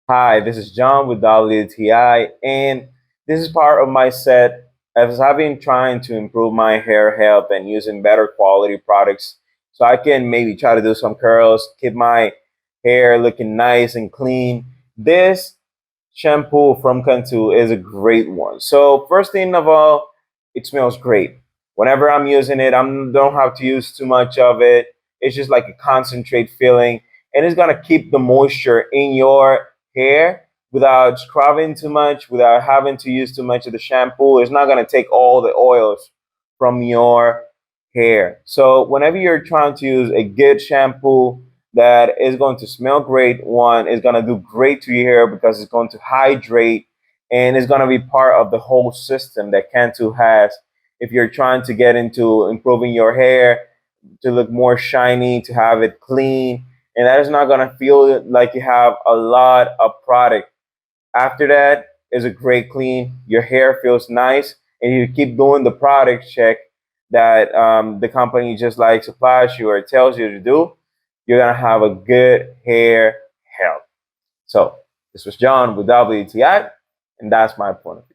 Hi, this is John with WTI, and this is part of my set as I've been trying to improve my hair health and using better quality products so I can maybe try to do some curls, keep my hair looking nice and clean. This shampoo from Cantu is a great one. So first thing of all, it smells great. Whenever I'm using it, I don't have to use too much of it. It's just like a concentrate feeling, and it's gonna keep the moisture in your hair without scrubbing too much, without having to use too much of the shampoo. It's not gonna take all the oils from your hair. So whenever you're trying to use a good shampoo that is going to smell great, one is going to do great to your hair because it's going to hydrate and it's going to be part of the whole system that Cantu has. If you're trying to get into improving your hair to look more shiny, to have it clean, and that is not going to feel like you have a lot of product. After that is a great clean. Your hair feels nice, and you keep doing the product check that the company just like supplies you or tells you to do. You're gonna have a good hair health. So this was John with WTI, and that's my point of view.